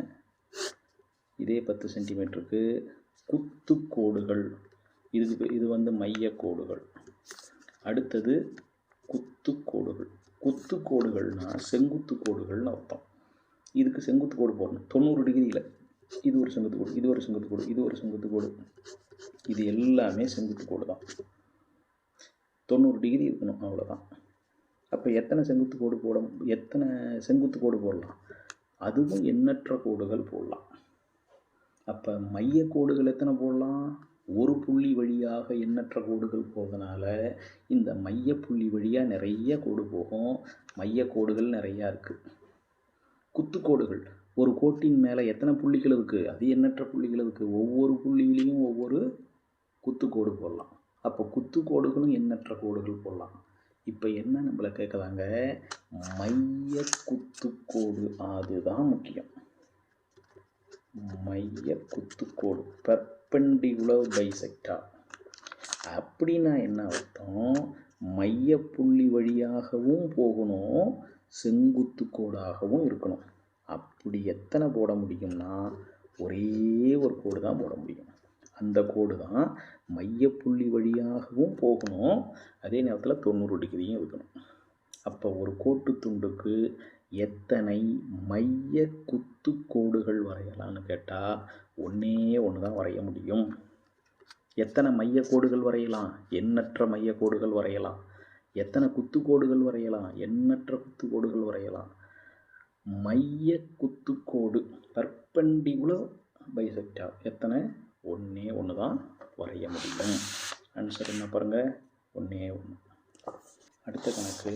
இதே 10 சென்டிமீட்டருக்கு குத்துக்கோடுகள். இது மையக்கோடுகள். அடுத்தது குத்துக்கோடுகள். குத்துக்கோடுகள்னால் செங்குத்து கோடுகள்னு அர்த்தம். இதுக்கு செங்குத்து கோடு போடணும் 90 டிகிரியில். இது ஒரு செங்குத்து கோடு, இது ஒரு செங்குத்து கோடு, இது ஒரு செங்குத்து கோடு. இது எல்லாமே செங்குத்து கோடு தான். 90 டிகிரி இருக்கணும், அவ்வளோதான். அப்போ எத்தனை செங்குத்து கோடு போடலாம்? அதுவும் எண்ணற்ற கோடுகள் போடலாம். அப்போ மையக்கோடுகள் எத்தனை போடலாம்? ஒரு புள்ளி வழியாக எண்ணற்ற கோடுகள் போகிறதுனால இந்த மையப்புள்ளி வழியாக நிறைய கோடு போகும். மையக்கோடுகள் நிறையா இருக்குது. குத்துக்கோடுகள், ஒரு கோட்டின் மேலே எத்தனை புள்ளிகள் இருக்குது? அது எண்ணற்ற புள்ளிகள் இருக்குது. ஒவ்வொரு புள்ளியிலையும் ஒவ்வொரு குத்துக்கோடு போடலாம். அப்போ குத்துக்கோடுகளும் எண்ணற்ற கோடுகள் போடலாம். இப்போ என்ன நம்மளை கேட்குறாங்க? மைய குத்துக்கோடு, அதுதான் முக்கியம். மைய குத்துக்கோடு, பெர்பெண்டிகுலர் பைசெக்டார். அப்படின்னா என்ன அர்த்தம்? மையப்புள்ளி வழியாகவும் போகணும், செங்குத்து கோடாகவும் இருக்கணும். அப்படி எத்தனை போட முடியும்னா ஒரே ஒரு கோடு தான் போட முடியும். அந்த கோடு தான் மையப்புள்ளி வழியாகவும் போகணும், அதே நேரத்தில் 90 டிகிரியும் இருக்கணும். அப்போ ஒரு கோட்டு துண்டுக்கு எத்தனை மைய குத்து கோடுகள் வரையலான்னு கேட்டால் ஒன்றே ஒன்று தான் வரைய முடியும். எத்தனை மைய கோடுகள் வரையலாம்? எண்ணற்ற மைய கோடுகள் வரையலாம். எத்தனை குத்துக்கோடுகள் வரையலாம்? எண்ணற்ற குத்துக்கோடுகள் வரையலாம். மைய குத்துக்கோடு, பெர்பெண்டிகுலர் பைசெக்டார் எத்தனை? ஒன்றே ஒன்று தான் வரைய முடியும். ஆன்சர் என்ன பாருங்கள்? ஒன்றே ஒன்று. அடுத்த கணக்கு,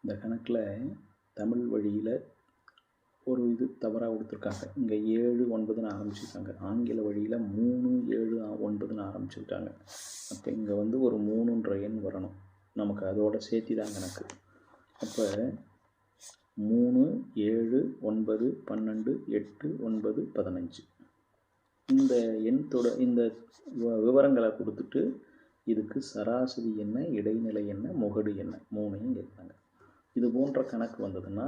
இந்த கணக்கில் தமிழ் வழியில் ஒரு இது தவறாக கொடுத்துருக்காங்க. இங்கே 7 9ன்னு ஆரம்பிச்சிருக்காங்க. ஆங்கில வழியில் 3 7 9ன்னு ஆரம்பிச்சிருக்காங்க. அப்போ இங்கே வந்து ஒரு 3ன்ற எண் வரணும். நமக்கு அதோட சேர்த்தி தான் கணக்கு. அப்போ 3 7 9 12 8 9 15 இந்த இந்த விவரங்களை கொடுத்துட்டு இதுக்கு சராசரி என்ன, இடைநிலை என்ன, முகடு என்ன, மூணையும் கேட்குறாங்க. இது போன்ற கணக்கு வந்ததுன்னா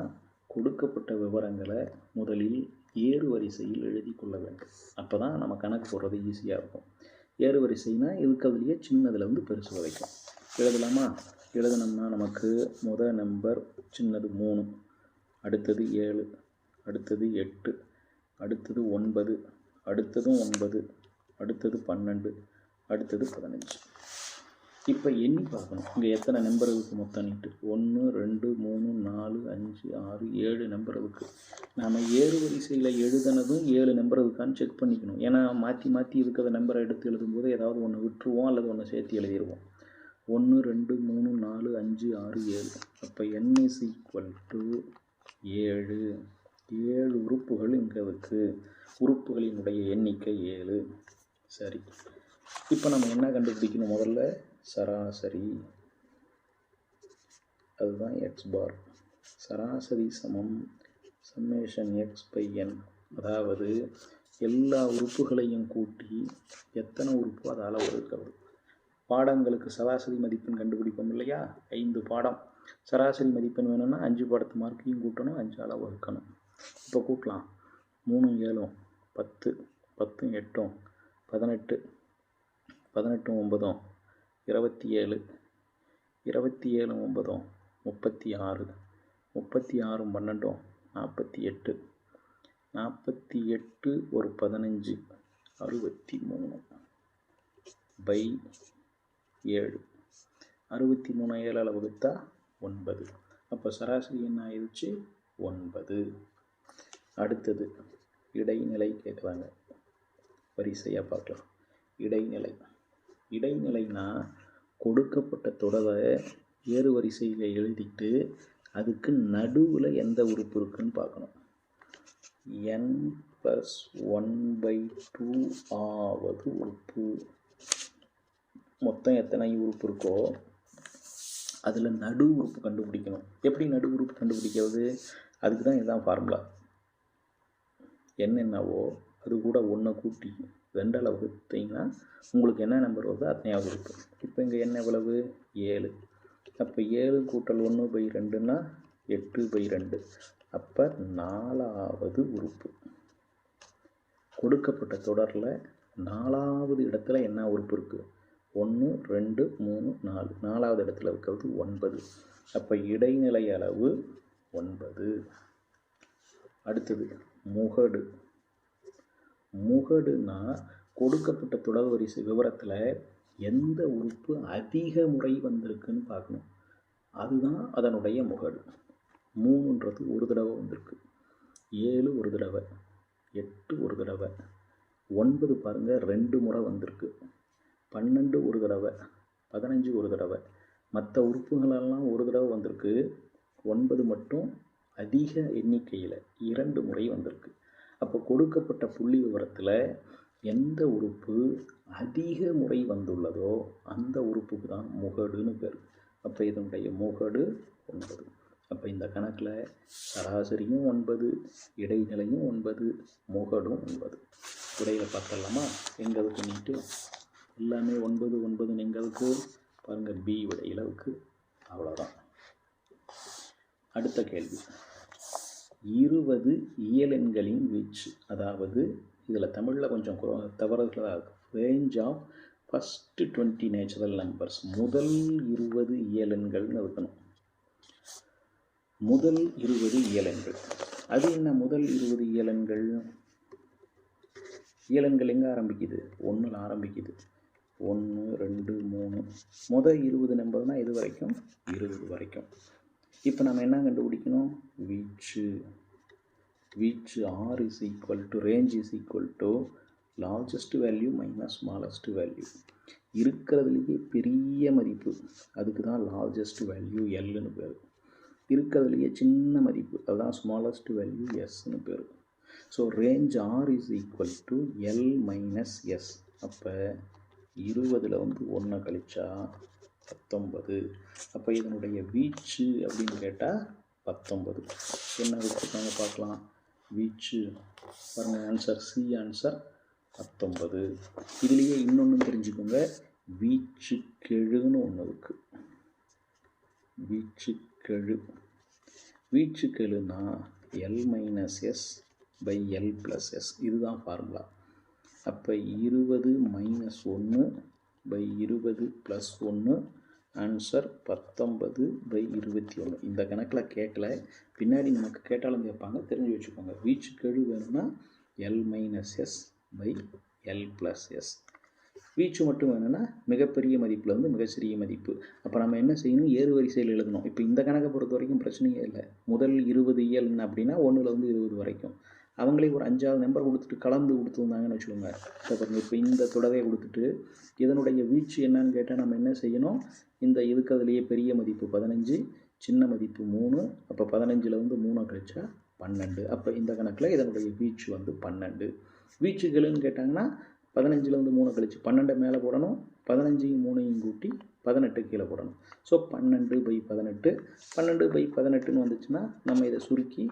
கொடுக்கப்பட்ட விவரங்களை முதலில் ஏறு வரிசையில் எழுதி கொள்ள வேண்டும். அப்போ தான் நம்ம கணக்கு போடுறது ஈஸியாக இருக்கும். ஏறு வரிசைனா இருக்கிறதுலையே சின்னதுலேருந்து பெருசு வரைக்கும் எழுதலாமா? எழுதணும்னா நமக்கு முதல் நம்பர் சின்னது 3, அடுத்தது 7, அடுத்தது 8, அடுத்தது 9, அடுத்ததும் 9, அடுத்தது 12, அடுத்தது 15. இப்போ எண்ணி பார்க்கணும். இங்கே எத்தனை நம்பர் இருக்குது மொத்தம் நீட்டு? 1 2 3 4 5 6 7 நம்பர் இருக்குது. நாம் ஏறு வரிசையில் எழுதுனதும் 7 நம்பர் இருக்கான்னு செக் பண்ணிக்கணும். ஏன்னா மாற்றி மாற்றி இருக்கிற நம்பரை எடுத்து எழுதும்போது ஏதாவது ஒன்று விட்டுருவோம் அல்லது ஒன்று சேர்த்து எழுதிடுவோம். 1 2 3 4 5 6 7. அப்போ n = 7. 7 உறுப்புகள் இங்கே இருக்குது. உறுப்புகளினுடைய எண்ணிக்கை 7. சரி, இப்போ நம்ம என்ன கண்டுபிடிக்கணும்? முதல்ல சராசரி, அதுதான் x பார். சராசரி சமம் சம்மேஷன் x/n. அதாவது எல்லா உறுப்புகளையும் கூட்டி எத்தனை உறுப்பு அதால் வகுக்கிறது. பாடங்களுக்கு சராசரி மதிப்பெண் கண்டுபிடிப்போம் இல்லையா? 5 பாடம் சராசரி மதிப்பெண் வேணும்னா 5 பாடத்து மார்க்கையும் கூட்டணும், 5ஆல் வகுக்கணும். இப்போ கூட்டலாம். 3 7 10, 10 8 18, 18 9 27, 27 9 36, 36 12 48, 48 ஒரு 15 63 பை 7. 63 7ஆல் வகுத்தா 9. அப்போ சராசரி என்ன ஆயிடுச்சு? 9. அடுத்தது இடைநிலை கேட்குறாங்க. வரிசையாக பார்க்கலாம். இடைநிலைனா கொடுக்கப்பட்ட தொடரை ஏறு வரிசையில் எழுதிட்டு அதுக்கு நடுவில் எந்த உறுப்பு இருக்குன்னு பார்க்கணும். n+1/2 ஆவது உறுப்பு. மொத்தம் எத்தனை உறுப்பு இருக்கோ அதில் நடு உறுப்பு கண்டுபிடிக்கணும். எப்படி நடு உறுப்பு கண்டுபிடிக்கிறது? அதுக்கு தான் இதுதான் ஃபார்முலா. என்னவோ அது கூட 1 கூட்டி 2ஆல் வகுத்தீங்கன்னா உங்களுக்கு என்ன நம்பர் வருதோ அத்தனையாவது உறுப்பு. இப்போ இங்கே என்ன எவ்வளவு? 7. அப்போ 7 கூட்டல் 1/2ன்னா 8/2. அப்போ 4ஆவது உறுப்பு. கொடுக்கப்பட்ட தொடரில் 4ஆவது இடத்துல என்ன உறுப்பு இருக்குது? 1 2 3 4. 4ஆவது இடத்துல இருக்கிறது 9. அப்போ இடைநிலை அளவு 9. அடுத்தது முகடுனா கொடுக்கப்பட்ட தொடர் வரிசை விவரத்தில் எந்த உறுப்பு அதிக முறை வந்திருக்குன்னு பார்க்கணும். அதுதான் அதனுடைய முகடு. 3ன்றது ஒரு தடவை வந்திருக்கு, 7 ஒரு தடவை, 8 ஒரு தடவை, 9 பாருங்கள் 2 முறை வந்திருக்கு, 12 ஒரு தடவை, 15 ஒரு தடவை. மற்ற உறுப்புகளெல்லாம் ஒரு தடவை வந்திருக்கு, 9 மட்டும் அதிக எண்ணிக்கையில் 2 முறை வந்திருக்கு. அப்போ கொடுக்கப்பட்ட புள்ளி விவரத்தில் எந்த உறுப்பு அதிக முறை வந்துள்ளதோ அந்த உறுப்புக்கு தான் முகடுன்னு பேர். அப்போ இதனுடைய முகடு 9. அப்போ இந்த கணக்கில் சராசரியும் 9, இடைநிலையும் 9, முகடும் 9. விடையில் பார்த்துடலாமா? எங்களுக்கு நீட்டு எல்லாமே 9 9 எங்களுக்கு பாருங்கள், பி விடையில் இருக்குது. அவ்வளோதான். அடுத்த கேள்வி, 20 இயலெண்களின் வீச்சு. அதாவது இதில் தமிழில் கொஞ்சம் தவறுதலாக இருக்குது. Range of first 20 natural numbers. முதல் 20 இயலெண்கள்னு இருக்கணும். முதல் 20 இயலெண்கள். அது என்ன முதல் 20 இயலெண்கள்? இயலெண்கள் எங்கே ஆரம்பிக்குது? 1ல் ஆரம்பிக்குது. 1 2 3. முதல் 20 நம்பர்னால் இது வரைக்கும் 20 வரைக்கும். இப்போ நம்ம என்ன கண்டுபிடிக்கணும்? வீச்சு R is equal to range is equal to largest value minus smallest value. இருக்கிறதுலேயே பெரிய மதிப்பு அதுக்கு தான் லார்ஜஸ்ட் வேல்யூ Lன்னு பேர். இருக்கிறதுலையே சின்ன மதிப்பு, அதுதான் ஸ்மாலஸ்ட் வேல்யூ எஸ்ன்னு பேர். So range R is equal to L minus S. அப்போ 20 வந்து 1 கழிச்சா 19. அப்போ இதனுடைய வீச்சு அப்படின்னு கேட்டால் 19. என்ன கொடுத்துருக்காங்க பார்க்கலாம். வீச்சு பாருங்கள், ஆன்சர் சி ஆன்சர் 19. இதுலேயே இன்னொன்று தெரிஞ்சுக்கோங்க, வீச்சு கெழுன்னு ஒன்று இருக்குது. வீச்சு கெழு, வீச்சு கெழுனா L minus S by L plus S, இதுதான் ஃபார்முலா. அப்போ 20 minus 1 by 20 plus 1 answer 19 by 21. இந்த கணக்கில் கேட்கல, பின்னாடி நமக்கு கேட்டாலும் கேட்பாங்க, தெரிஞ்சு வச்சுக்கோங்க. வீச்சு கெழு வேணும்னா L minus S by L plus S. வீச்சு மட்டும் வேணும்னா மிகப்பெரிய மதிப்புலேருந்து மிக சிறிய மதிப்பு. அப்போ நம்ம என்ன செய்யணும், ஏறு வரிசையில் எழுதணும். இப்போ இந்த கணக்கை பொறுத்த வரைக்கும் பிரச்சனையே இல்லை. முதல் 20 இயல் அப்படின்னா 1லேருந்து 20 வரைக்கும். அவங்களே ஒரு 5வது நம்பர் கொடுத்துட்டு கலந்து கொடுத்துருந்தாங்கன்னு வச்சுக்கோங்க. இப்போ இந்த தொடரையை கொடுத்துட்டு இதனுடைய வீச்சு என்னன்னு கேட்டால் நம்ம என்ன செய்யணும், இந்த இருக்கிறதுலையே பெரிய மதிப்பு 15, சின்ன மதிப்பு 3. அப்போ 15ல் வந்து 3 கழிச்சா 12. அப்போ இந்த கணக்கில் இதனுடைய வீச்சு வந்து 12. வீச்சுகளுன்னு கேட்டாங்கன்னா 15ல் வந்து 3 கழிச்சு 12 மேலே போடணும், 15ஐயும் 3ஐயும் கூட்டி 18 கீழே போடணும். ஸோ 12 பை 18, 12 பை 18ன்னு வந்துச்சுன்னா நம்ம இதை சுருக்கி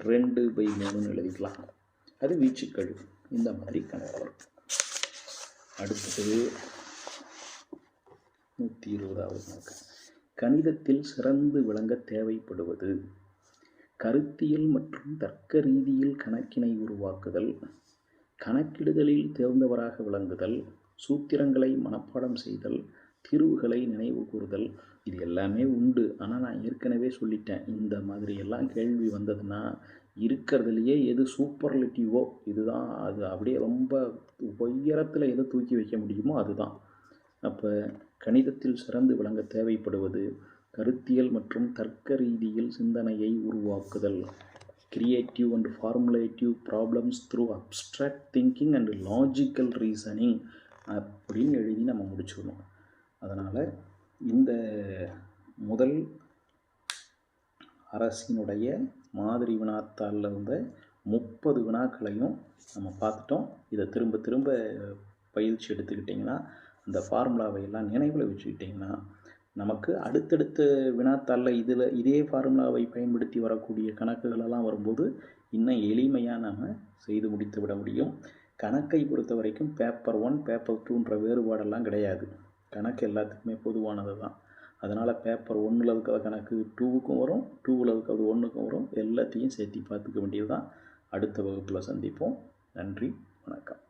2 பை 3ன்னு எழுதிக்கலாம். அது வீச்சுக்கெழு. இந்த மாதிரி கணக்கு வரும். அடுத்தது 120வது கணக்கு. கணிதத்தில் சிறந்து விளங்க தேவைப்படுவது கருத்தியல் மற்றும் தர்க்க ரீதியில் கணக்கினை உருவாக்குதல், கணக்கிடுதலில் தேர்ந்தவராக விளங்குதல், சூத்திரங்களை மனப்பாடம் செய்தல், தீர்வுகளை நினைவு கூறுதல். இது எல்லாமே உண்டு. ஆனால் நான் ஏற்கனவே சொல்லிட்டேன், இந்த மாதிரி எல்லாம் கேள்வி வந்ததுன்னா இருக்கிறதுலையே எது சூப்பர்லேட்டிவோ இதுதான், அது அப்படியே ரொம்ப உயரத்தில் எதை தூக்கி வைக்க முடியுமோ அதுதான். அப்போ கணிதத்தில் சிறந்து விளங்க தேவைப்படுவது கருத்தியல் மற்றும் தர்க்க ரீதியில் சிந்தனையை உருவாக்குதல், creative and formulative problems through abstract thinking and logical reasoning அப்படின்னு எழுதி நம்ம முடிச்சுக்கணும். அதனால் இந்த முதல் அரசினுடைய மாதிரி வினாத்தாளில் இருந்த 30 வினாக்களையும் நம்ம பார்த்துட்டோம். இதை திரும்ப திரும்ப பயிற்சி எடுத்துக்கிட்டிங்கன்னா, அந்த ஃபார்முலாவை எல்லாம் நினைவில் வச்சுக்கிட்டிங்கன்னா நமக்கு அடுத்தடுத்த வினாத்தாளில் இதே ஃபார்முலாவை பயன்படுத்தி வரக்கூடிய கணக்குகளெல்லாம் வரும்போது இன்னும் எளிமையாக நாம் செய்து முடித்து விட முடியும். கணக்கை பொறுத்த வரைக்கும் பேப்பர் 1 பேப்பர் 2ன்ற வேறுபாடெல்லாம் கிடையாது. கணக்கு எல்லாத்துக்குமே பொதுவானது தான். அதனால் பேப்பர் 1ல் இருக்கிற கணக்கு 2க்கும் வரும், 2ல் இருக்கிறது 1க்கும் வரும். எல்லாத்தையும் சேர்த்து பார்த்துக்க வேண்டியது தான். அடுத்த வகுப்பில் சந்திப்போம். நன்றி, வணக்கம்.